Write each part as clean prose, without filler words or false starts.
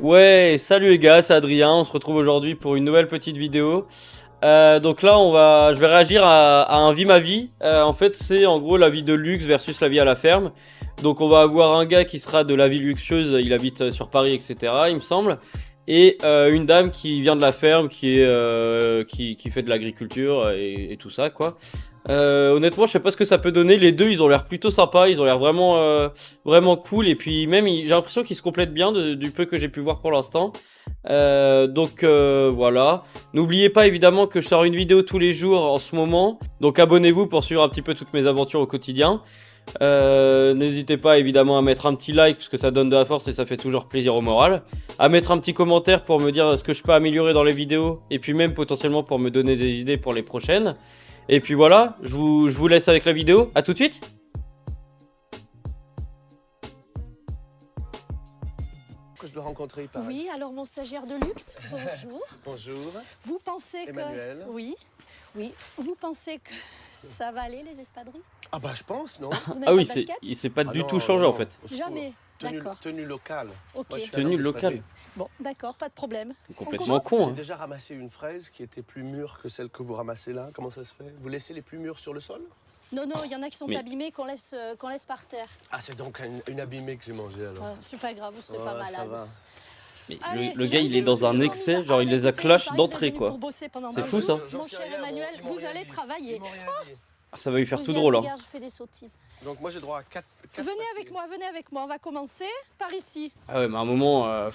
Ouais, salut les gars, c'est Adrien, on se retrouve aujourd'hui pour une nouvelle petite vidéo. Donc là, je vais réagir à un vie ma vie. En fait, c'est en gros la vie de luxe versus la vie à la ferme. Donc on va avoir un gars qui sera de la vie luxueuse, il habite sur Paris, etc. il me semble. Et une dame qui vient de la ferme, qui fait de l'agriculture et tout ça, quoi. Honnêtement, je sais pas ce que ça peut donner. Les deux, ils ont l'air plutôt sympas, ils ont l'air vraiment cool. Et puis même, j'ai l'impression qu'ils se complètent bien du peu que j'ai pu voir pour l'instant. Voilà. N'oubliez pas évidemment que je sors une vidéo tous les jours en ce moment. Donc abonnez-vous pour suivre un petit peu toutes mes aventures au quotidien. N'hésitez pas évidemment à mettre un petit like parce que ça donne de la force et ça fait toujours plaisir au moral. À mettre un petit commentaire pour me dire ce que je peux améliorer dans les vidéos. Et puis même potentiellement pour me donner des idées pour les prochaines. Et puis voilà, je vous laisse avec la vidéo. À tout de suite. Que je dois rencontrer, il paraît. Oui, alors mon stagiaire de luxe, bonjour. Bonjour. Vous pensez que... Emmanuel. Oui, oui. Vous pensez que ça va aller, les espadrilles? Ah bah je pense, non? Vous n'avez Ah oui, pas de basket? il s'est pas Ah du non, tout changé non, en fait. au secours. Jamais, d'accord. Tenue locale. Ok. Moi, je suis un Tenue homme locale. d'espadrille. Bon, d'accord, pas de problème. Complètement commence con. J'ai Hein. déjà ramassé une fraise qui était plus mûre que celle que vous ramassez là. Comment ça se fait? Vous laissez les plus mûres sur le sol? Non, non, il y en a qui sont Mais- abîmés qu'on laisse par terre. Ah, c'est donc une abîmée que j'ai mangée alors. C'est pas grave, vous serez pas Ouais, ça malade. va. Mais Allez, le gars, il est j'insiste, dans un on y excès, va. genre il les a Écoutez, clash il paraît que d'entrée vous êtes venu quoi. pour bosser pendant C'est deux fou, jours. ça. J'en Mon sais cher rien, Emmanuel, ils m'ont vous rien allez dit. travailler. Ils m'ont rien dit. Ah, ça va lui faire Vous tout y drôle. allez, Hein. regarde, je fais des sottises. Donc moi j'ai droit à 4 Venez avec moi, on va commencer par ici. Ah ouais, mais à un moment.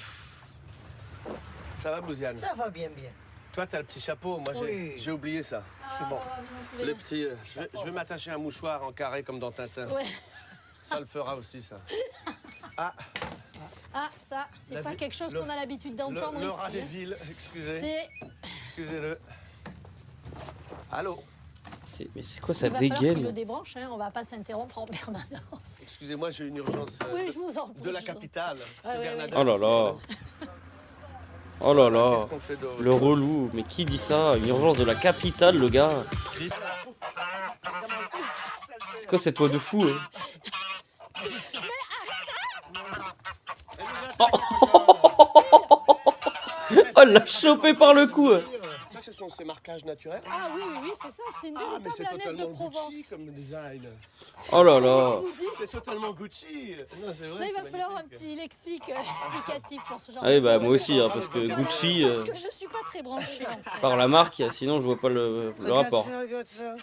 Ça va, Bouziane? Ça va bien, bien. Toi, t'as le petit chapeau. Moi, Oui. j'ai oublié ça. C'est bon. Oui. Le petit, je vais m'attacher un mouchoir en carré comme dans Tintin. Ouais. Ça le fera aussi, ça. Ah, ça, c'est La pas vi- quelque chose le- qu'on a l'habitude d'entendre Le rat ici. des hein. villes, excusez. C'est... Excusez-le. Allô? Mais c'est quoi Il ça va falloir qu'il le dégaine? débranche, hein. On va pas s'interrompre en permanence. Excusez-moi, j'ai une urgence Oui, je vous en prie. de la je vous en- capitale. Ah, C'est oui, Bernadette. Oh là là. Oh là là. Qu'est-ce qu'on fait de... Le relou. Mais qui dit ça? Une urgence de la capitale, le gars. C'est quoi cette toit de fou? Hein? Oh, elle l'a chopé par le cou. Ça, ce sont ces marquages naturels. Ah oui, oui, oui, c'est ça. C'est une Ah, mais c'est véritable ânesse de totalement Gucci Provence. comme design. Oh là là. Vous dites C'est totalement Gucci. Non, c'est vrai. Là, il va c'est falloir un magnifique. petit lexique explicatif pour ce genre Ah oui, de bah moi choses. aussi, hein, parce que Voilà, Gucci, Parce que je suis pas très branchée, en fait. par la marque, sinon je vois pas le rapport. Regarde ça.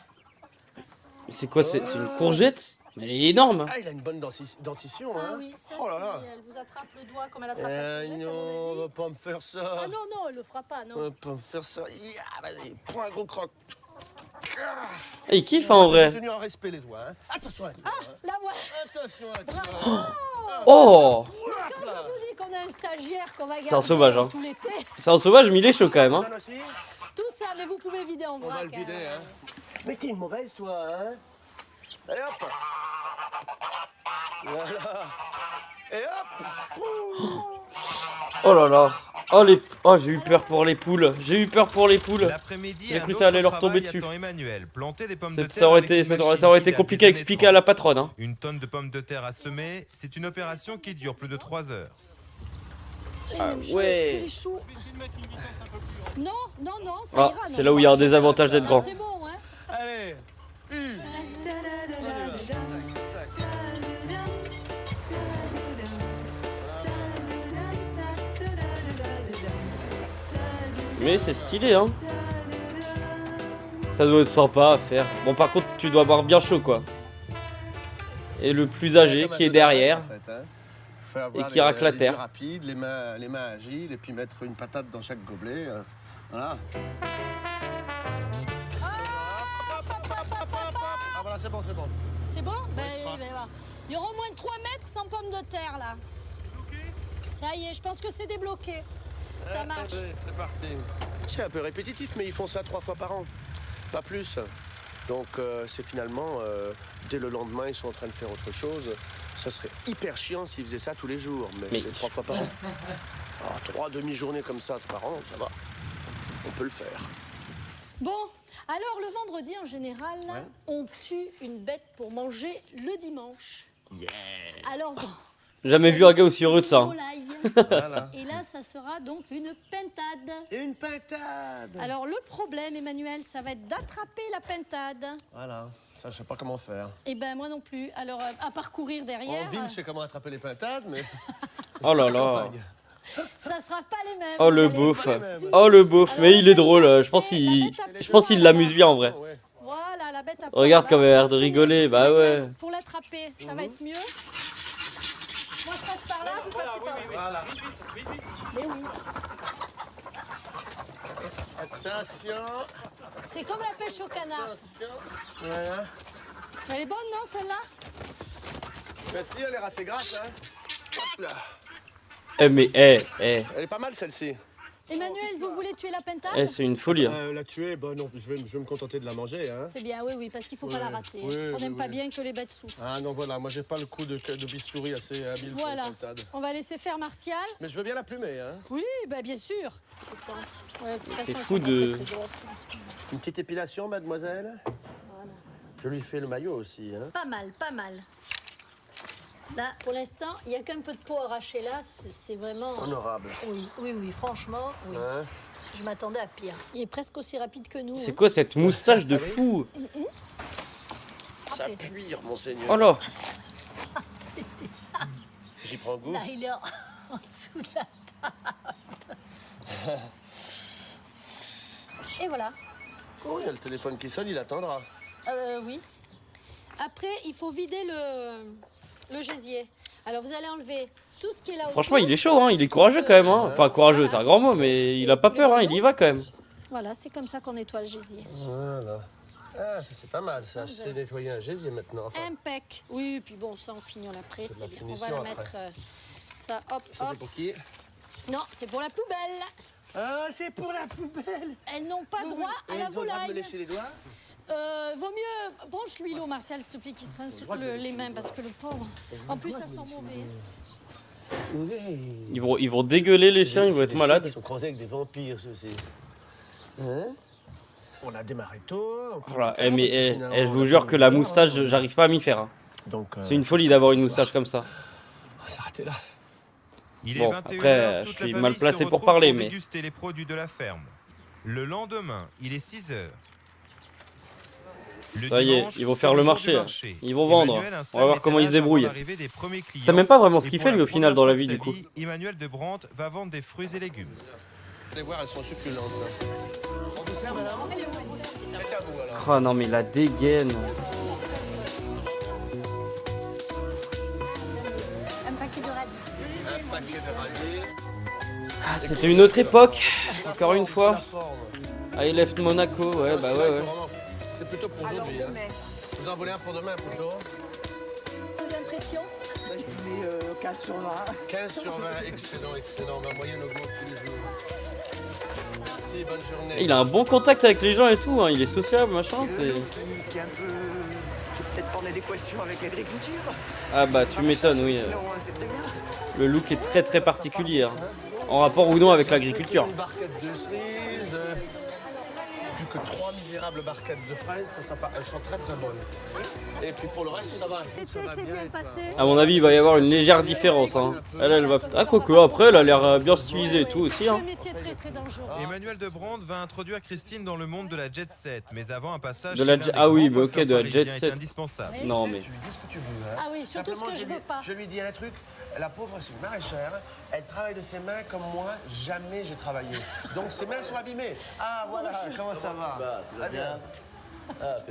Mais c'est quoi? C'est une courgette? Mais elle est énorme. Ah, il a une bonne dentition, Ah hein. oui, ça, Oh là là. si elle vous attrape le doigt comme elle attrape la courgette, à Non, mon on avis. va pas me faire ça. Ah non, non, elle le fera pas, On non. va pas me faire ça. Ya, vas-y, prends un gros croc. Et il kiffe hein, en J'ai vrai. tenu en respect les oies, hein. Attention à toi. hein. La voilà. Attention à toi. Bravo. Oh! Quand je vous dis qu'on a un stagiaire qu'on va garder un sauvage, hein. tout l'été, C'est un sauvage, mais il est chaud quand même. Hein. Donne aussi. tout ça, mais vous pouvez vider en On va vrac. le vider, hein. Mais t'es une mauvaise, toi, hein. Allez, hop. Voilà. Et hop. Oh là là. Oh, j'ai eu peur pour les poules. J'ai eu peur pour les poules. L'après-midi, J'ai un cru que autre ça allait leur travail tomber dessus. attend Emmanuel. Planter des pommes de terre Ça aurait avec été, une ça machine aurait été qui a compliqué à des années expliquer à la patronne. Hein. Une tonne de pommes de terre à semer, c'est une opération qui dure plus de 3 heures. Les Ah mêmes choses ouais. que les choux. Non, non, non, ça Ah, ira. non, c'est là où il y a un non, désavantage d'être là, grand. C'est bon, hein. Allez. Mais c'est stylé, hein. Ça doit être sympa à faire. Bon, par contre, tu dois avoir bien chaud, quoi. Et le plus âgé qui est derrière. Et qui racle la terre. Rapide, les mains agiles, et puis mettre une patate dans chaque gobelet. Voilà. Ah voilà, c'est bon, c'est bon. C'est bon va. Il y aura au moins 3 mètres sans pommes de terre, là. Ça y est, je pense que c'est débloqué. Ça marche. C'est parti. C'est un peu répétitif, mais ils font ça 3 fois par an. Pas plus. Donc c'est finalement, dès le lendemain, ils sont en train de faire autre chose. Ça serait hyper chiant s'ils faisaient ça tous les jours, mais c'est 3 fois par an. Alors, 3 demi-journées comme ça par an, ça va. On peut le faire. Bon, alors le vendredi, en général, on tue une bête pour manger le dimanche. Alors bon, Jamais vu un gars aussi heureux de ça. Hein. Voilà. Et là, ça sera donc une pintade. Une pintade. Alors, le problème, Emmanuel, ça va être d'attraper la pintade. Voilà, ça je sais pas comment faire. Eh ben, moi non plus. Alors, à parcourir derrière, En ville, je sais comment attraper les pintades, mais Oh là là. campagne. ça sera pas les mêmes. Oh vous le allez beauf. être déçus. Oh le beauf. Alors, Mais la il est drôle. pintade, Je pense c'est la qu'il bête à je pense qu'il poil, l'amuse là-bas. bien en vrai. Ouais. Voilà, la bête à poil. Regarde comme elle a l'air de Tenez, rigoler. Bah Emmanuel, ouais. Pour l'attraper, ça va être mieux. Moi, je passe par là, vous passez par là. Voilà. Mais oui. Attention. C'est comme la pêche au canard. Attention. Voilà. Elle est bonne, non, celle-là? Merci, elle est assez grasse, hein. Hop là. Eh mais Elle est pas mal celle-ci. Emmanuel, vous voulez tuer la pintade? c'est une folie. Hein. La tuer, bah non, je vais me contenter de la manger, hein. C'est bien, oui, oui, parce qu'il faut pas la rater. oui, On oui, n'aime pas oui. bien que les bêtes souffrent. Ah non, voilà, moi j'ai pas le coup de bistouri assez habile pour Voilà. la pintade. On va laisser faire Martial. Mais je veux bien la plumer, hein. Oui, bah bien sûr. Je pense. Ouais, de toute façon, C'est elles fou sont pas de- très, très grosses, en ce moment. Une petite épilation, mademoiselle. Je lui fais le maillot aussi, hein. Pas mal, pas mal. Là, pour l'instant, il y a qu'un peu de peau arrachée là. C'est vraiment. Honorable. Oui, oui, oui, franchement, oui. Hein. Je m'attendais à pire. Il est presque aussi rapide que nous. C'est hein. quoi cette moustache de fou? Ça puire, monseigneur. Oh là. J'y prends goût. Là, il est en dessous de la table. Et voilà. Oh, il y a le téléphone qui sonne, il attendra. Oui. Après, il faut vider le gésier. Alors, vous allez enlever tout ce qui est là Franchement, autour. il est chaud, hein. Il est courageux quand même. Hein. Enfin, courageux, c'est un grand mot, mais C'est il a pas tous les peur, hein. Il moyens. y va quand même. Voilà, c'est comme ça qu'on nettoie le gésier. Voilà. Ah, ça c'est pas mal, ça. Je sais nettoyer un gésier maintenant. Enfin, Impec. Oui, puis bon, ça, on finion après, C'est de c'est la bien. On va finition la après. mettre... ça, hop, ça hop. c'est pour qui? Non, c'est pour la poubelle. Ah, c'est pour la poubelle. Elles n'ont pas droit à la Elles ont le droit de me volaille. lécher les doigts? Vaut mieux... Branche l'huile au Martial, s'il te plaît, qui se rince les mains, parce que le pauvre... En plus, ça sent mauvais. Oui. Ils vont dégueuler les chiens, ils vont être malades. Ils sont croisés avec des vampires, ceux-ci. Hein? On a démarré tôt. on finit Voilà. tard, Eh, mais parce que eh, finalement, je on vous a jure pas que la eu le temps, moustache, hein. j'arrive pas à m'y faire. Hein. Donc, C'est une folie d'avoir une ce moustache soir, comme ça. on va s'arrêter là. Il Bon, est 21 après, heures, je toute suis la mal famille placé se pour retrouve parler, mais- déguster les produits de la ferme. Le lendemain, il est 6 heures. Le Ça y est, dimanche, ils vont c'est faire le jour marché, du hein. marché. Ils vont vendre. Emmanuel On installe va voir les comment ils se étalages avant débrouillent. l'arrivée des premiers clients. C'est même pas vraiment ce Et qu'il pour fait la lui au final première dans la fois vie de du sa coup. vie, Emmanuel de Brandt va vendre des fruits et légumes. Vous allez voir, elles sont succulentes. Là. On vous sert, madame? C'est à vous, alors. Oh non mais la dégaine. Un paquet de radis. Un paquet de radis. Ah, c'était une autre époque, encore une C'est fois. la forme. I left Monaco, ouais bah ouais ouais. C'est plutôt pour aujourd'hui. Hein. Vous en voulez un pour demain plutôt? Tes impressions? Je mets 15 sur 20. 15 sur 20, excellent, excellent. Ma moyenne augmente tous les jours. Merci, bonne journée. Il a un bon contact avec les gens et tout, hein. Il est sociable machin. C'est... Qui est un peu. qui est peut-être pas en adéquation avec l'agriculture. Ah bah tu m'étonnes, oui. Sinon, c'est très bien. Le look est très très particulier. Hein. En rapport ou non avec l'agriculture. Une barquette de cerises. Plus que 3 misérables barquettes de fraises, elles sont très très bonnes. Et puis pour le reste, ça va. Ça va bien. À mon avis, il va y avoir une légère différence. Hein. Elle va. Ah, quoique, après, elle a l'air bien stylisée et tout aussi. C'est un Hein. métier très très dangereux. Emmanuel de Brandt va introduire Christine dans le monde de la jet set, mais avant un passage De la chez l'un jet- des ah oui, grands mais ok, coiffeurs de la parisiens jet est set. indispensable. Non mais. Tu lui dis ce que tu veux. Hein. Ah oui, surtout ce que je veux pas. Je lui dis un truc. La pauvre, c'est une maraîchère. Elle travaille de ses mains comme moi, jamais j'ai travaillé. Donc ses mains sont abîmées. Ah voilà, comment ça va? Très bien.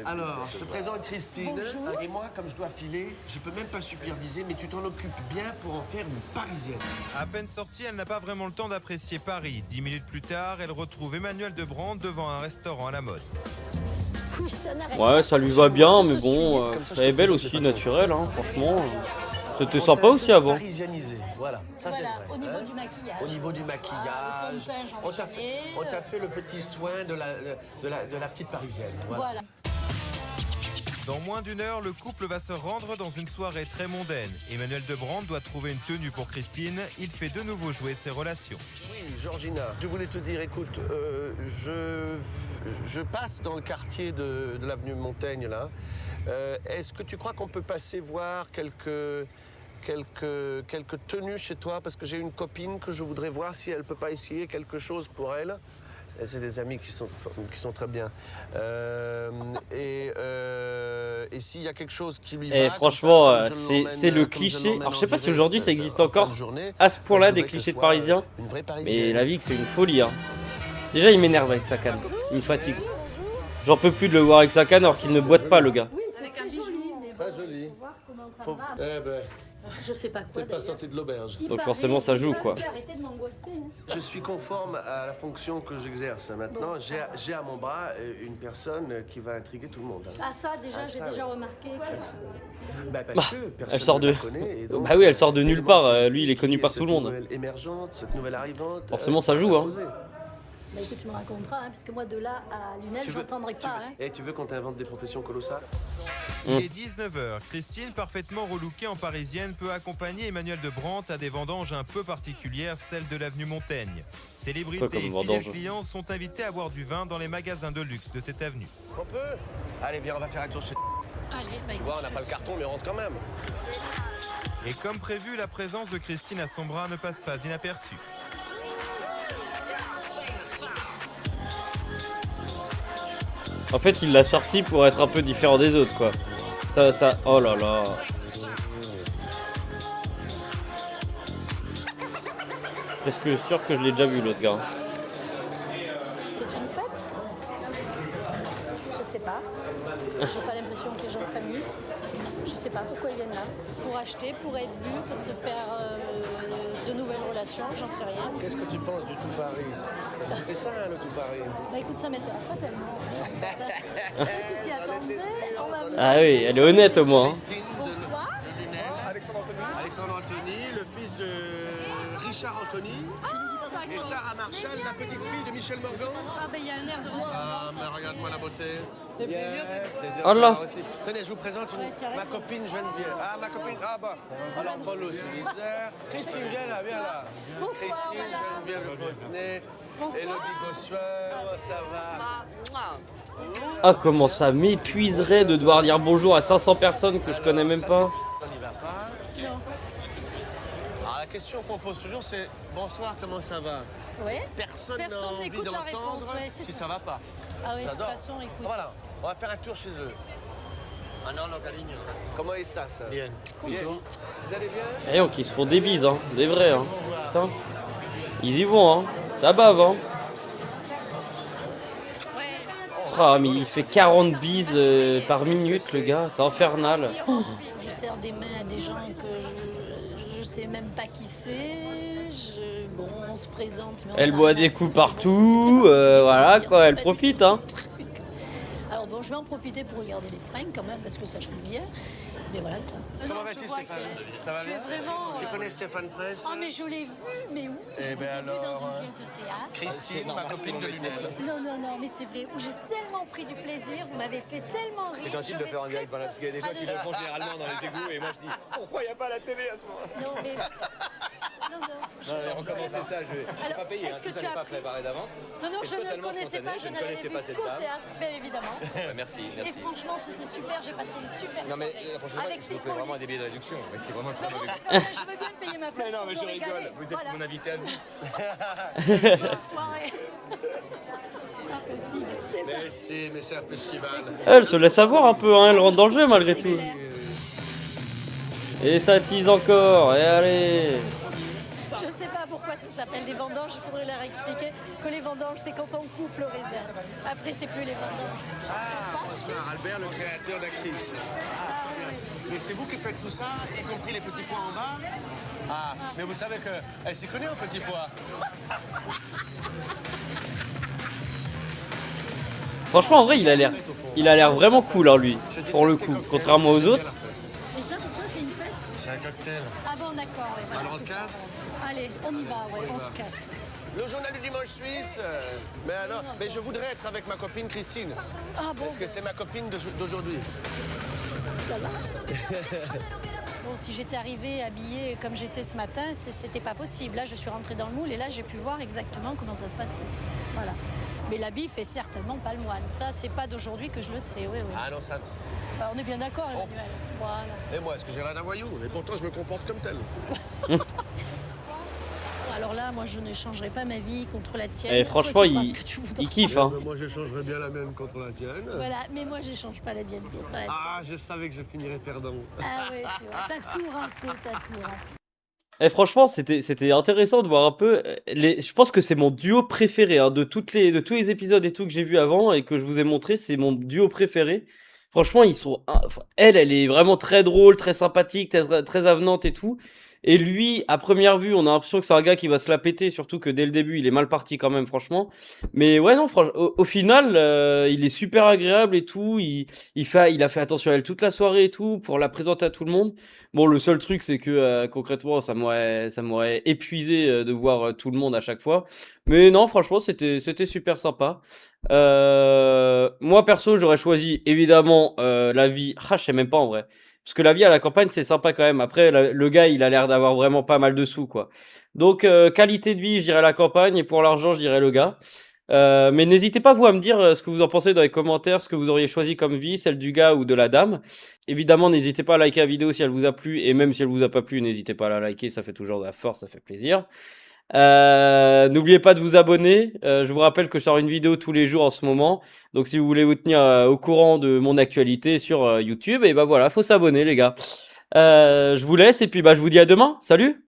Alors, je te présente Christine. Et moi, comme je dois filer, je peux même pas superviser, mais tu t'en occupes bien pour en faire une Parisienne. À peine sortie, elle n'a pas vraiment le temps d'apprécier Paris. 10 minutes plus tard, elle retrouve Emmanuel de Brandt devant un restaurant à la mode. Oui, ça n'arrête Ouais, ça lui va bien, Je mais te bon, suis. Comme ça, je elle est te belle présente aussi, les patrons. naturelle, hein, franchement. C'était On sympa t'a aussi avant. Parisianisé, voilà. Ça, c'est Voilà, vrai. au niveau hein. du maquillage. Au niveau du maquillage, le fond de teint, j'en ai jamais. on t'a fait le petit soin de la petite Parisienne. Voilà. Voilà. Dans moins d'une heure, le couple va se rendre dans une soirée très mondaine. Emmanuel de Brandt doit trouver une tenue pour Christine. Il fait de nouveau jouer ses relations. Oui, Georgina, je voulais te dire, écoute, je passe dans le quartier de l'avenue Montaigne, là. Est-ce que tu crois qu'on peut passer voir quelques quelques tenues chez toi parce que j'ai une copine que je voudrais voir si elle peut pas essayer quelque chose pour elle. Et c'est des amis qui sont très bien. Et s'il y a quelque chose qui lui va... Et franchement, comme ça, c'est le cliché. Alors je sais pas si aujourd'hui ça existe encore à ce point-là des clichés de Parisiens. Une vraie Mais Parisienne. la vie que c'est une folie hein. Déjà il m'énerve avec sa canne, il me fatigue. J'en peux plus de le voir avec sa canne alors qu'il ne boite pas le gars. Oui, c'est très joli, mais Très bon, joli. faut voir comment ça Faut- va. Eh ben, Je sais pas quoi. t'es pas d'ailleurs. sorti de l'auberge. Il Donc paraît- forcément, ça joue, quoi. Arrêtez de m'angoisser. hein. Je suis conforme à la fonction que j'exerce. Maintenant, Bon. j'ai à mon bras une personne qui va intriguer tout le monde. hein. Ah ça déjà, Ah, j'ai ça, déjà oui. remarqué. Bah, parce que personne elle sort ne la de- connaît, et donc, Bah oui, elle sort de nulle élément part, qui- lui, il est connu qui par cette tout le monde. nouvelle émergente, cette nouvelle arrivante. Forcément, ça joue, hein. poser. Bah écoute, tu me raconteras, hein, parce que moi de là à Lunel, Tu veux- j'entendrai pas. Hein. Tu veux qu'on t'invente des professions colossales? Il est 19h. Christine, parfaitement relookée en parisienne, peut accompagner Emmanuel de Brandt à des vendanges un peu particulières, celles de l'avenue Montaigne. Célébrités Quoi comme et vendange? fidèles clients sont invités à boire du vin dans les magasins de luxe de cette avenue. On peut? Allez, viens, on va faire un tour chez... Allez, bah Tu écoute, vois, on je n'a te pas le suis. carton, mais on rentre quand même. Et comme prévu, la présence de Christine à son bras ne passe pas inaperçue. En fait il l'a sorti pour être un peu différent des autres quoi. Ça, oh là là. Presque sûr que je l'ai déjà vu l'autre gars. C'est une fête? Je sais pas. J'ai pas l'impression que les gens s'amusent. Je sais pas pourquoi ils viennent là. Pour acheter, pour être vus, pour se faire de nouvelles relations, j'en sais rien. Qu'est-ce que tu penses du tout Paris? Parce que c'est ça, hein, le tout Paris. Bah écoute, ça m'intéresse pas tellement. Si tu t'y attendais, on va me... Ah oui, elle est honnête au moins. hein. Christine Bonsoir. de Lunel. Alexandre Anthony, le fils de Richard Anthony. Ah, Et d'accord. Sarah Marshall, la petite fille de Michel Morgan. Ah bah il y a un air de Ah, ressemblance. mais regarde-moi la beauté. Plaisir Oh de là. te voir aussi. Tenez, je vous présente Ouais, tu as ma raison. copine Geneviève. Ah, ma copine. Ah, bah. Alors, Paul aussi. Christine, viens là, viens là. Bonsoir, Christine, madame. Geneviève Le Fontenay. Bonsoir. Élodie Bossuet. Comment ça va? Ah comment ça m'épuiserait de devoir dire bonjour à 500 personnes que je connais même Ça, pas. c'est- On n'y va pas. Non. Alors, la question qu'on pose toujours, c'est bonsoir, comment ça va? Ouais. Personne n'a Personne envie n'écoute la réponse, d'entendre ouais, c'est si ça. ça va pas. Ah oui, de toute J'adore. façon, écoute. Voilà, on va faire un tour chez eux. Comment estás? Bien. Bien. Vous allez bien? Et donc ils se font des bises hein, des vrais hein. Putain. Ils y vont hein, ça bave hein. Ah mais il fait 40 bises par minute le gars, c'est infernal. Je serre des mains à des gens que je sais même pas qui c'est. Bon, on se présente. Mais on Elle en a boit rien des à coups foutre. Bon, partout, c'est très particulier, voilà c'est quoi, pas elle du profite tout hein. mon truc. Alors bon, je vais en profiter pour regarder les fringues quand même parce que ça change bien. Mais voilà quoi. Comment Non, vas-tu je vois Stéphane? que Ça va tu bien? es vraiment. Tu connais Stéphane Fraisse? Oh mais je l'ai vu, mais oui, je Eh vous ben ai vu dans alors, une pièce de théâtre. Christine, ma copine de Lunel. Non, mais c'est vrai, où j'ai tellement pris du plaisir, vous m'avez fait tellement rire. C'est gentil de le faire en direct, voilà, parce qu'il y a des gens qui le font généralement dans les égouts, et moi je dis pourquoi il n'y a pas la télé à ce moment-là? Non, mais. Non. Non, mais recommencer ça, je n'ai pas payé, est-ce hein, que tout ça tu n'est as pas appris préparé d'avance. Non, C'est je ne le totalement connaissais pas, spontané, je ne n'avais connaissais vu pas cette qu'au dame. théâtre, bien évidemment. Ouais, merci, Et merci. franchement, c'était super, j'ai passé une super Non mais soirée. la prochaine fois, Avec je vous fais vraiment des billets de réduction, mais c'est vraiment très Non, mauvais. je veux bien payer ma place. Mais non, mais pour je vous rigole, régaler. vous êtes Voilà. mon invité à vie. Bonne soirée. Impossible, c'est bon. Mais c'est un festival. Elle se laisse avoir un peu hein, elle rentre dans le jeu malgré C'est tout. clair. Et ça tease encore, et allez. Je sais pas pourquoi ça s'appelle des vendanges, il faudrait leur expliquer que les vendanges c'est quand on coupe le raisin. Après c'est plus les vendanges. Bonsoir, Albert, le créateur d'Actrice. Mais c'est vous qui faites tout ça, y compris les petits pois en bas? Ah, mais vous savez qu'elle s'y connaît en petits pois. Franchement en vrai il a l'air vraiment cool hein, lui, pour le coup, contrairement aux autres. Et ça pour toi c'est une fête? C'est un cocktail. Ah bon d'accord, ouais, voilà, Alors on se c'est ça. casse? Allez, on y va, ouais, on se casse. Le journal du dimanche suisse. Mais alors, mais je voudrais être avec ma copine Christine. Ah bon, Parce que c'est ma copine d'aujourd'hui. ça va. Bon, si j'étais arrivée habillée comme j'étais ce matin, c'était pas possible. Là, je suis rentrée dans le moule et là, j'ai pu voir exactement comment ça se passait. Voilà. Mais l'habit fait certainement pas le moine. Ça, c'est pas d'aujourd'hui que je le sais. Oui, oui. Ah non, ça. Bah, on est bien d'accord, Emmanuel. Voilà. Et moi, est-ce que j'ai l'air d'un voyou? Et pourtant, je me comporte comme tel. Alors là, moi, je ne changerai pas ma vie contre la tienne. Et Toi, franchement, tu feras ce que tu voudras. il kiffe, hein. Moi, je changerais bien la mienne contre la tienne. Voilà, mais moi, je change pas la mienne contre la tienne. Ah, je savais que je finirais perdant. Ah ouais, tu vois, t'as tout raté, t'as tout raté. Et franchement, c'était intéressant de voir un peu. Je pense que c'est mon duo préféré hein, de tous les épisodes et tout que j'ai vu avant et que je vous ai montré. C'est mon duo préféré. Franchement, ils sont. Enfin, elle est vraiment très drôle, très sympathique, très avenante et tout. Et lui, à première vue, on a l'impression que c'est un gars qui va se la péter, surtout que dès le début, il est mal parti quand même, franchement. Mais ouais, non, franchement, au final, il est super agréable et tout. Il a fait attention à elle toute la soirée et tout, pour la présenter à tout le monde. Bon, le seul truc, c'est que concrètement, ça m'aurait épuisé de voir tout le monde à chaque fois. Mais non, franchement, c'était super sympa. Moi, perso, j'aurais choisi évidemment la vie. Ah, je sais même pas en vrai. Parce que la vie à la campagne, c'est sympa quand même. Après, le gars, il a l'air d'avoir vraiment pas mal de sous, quoi. Donc, qualité de vie, je dirais la campagne. Et pour l'argent, je dirais le gars. Mais n'hésitez pas, vous, à me dire ce que vous en pensez dans les commentaires, ce que vous auriez choisi comme vie, celle du gars ou de la dame. Évidemment, n'hésitez pas à liker la vidéo si elle vous a plu. Et même si elle vous a pas plu, n'hésitez pas à la liker. Ça fait toujours de la force, ça fait plaisir. N'oubliez pas de vous abonner. Je vous rappelle que je sors une vidéo tous les jours en ce moment. Donc si vous voulez vous tenir au courant de mon actualité sur YouTube, et bah voilà, faut s'abonner les gars. Je vous laisse et puis bah je vous dis à demain. Salut!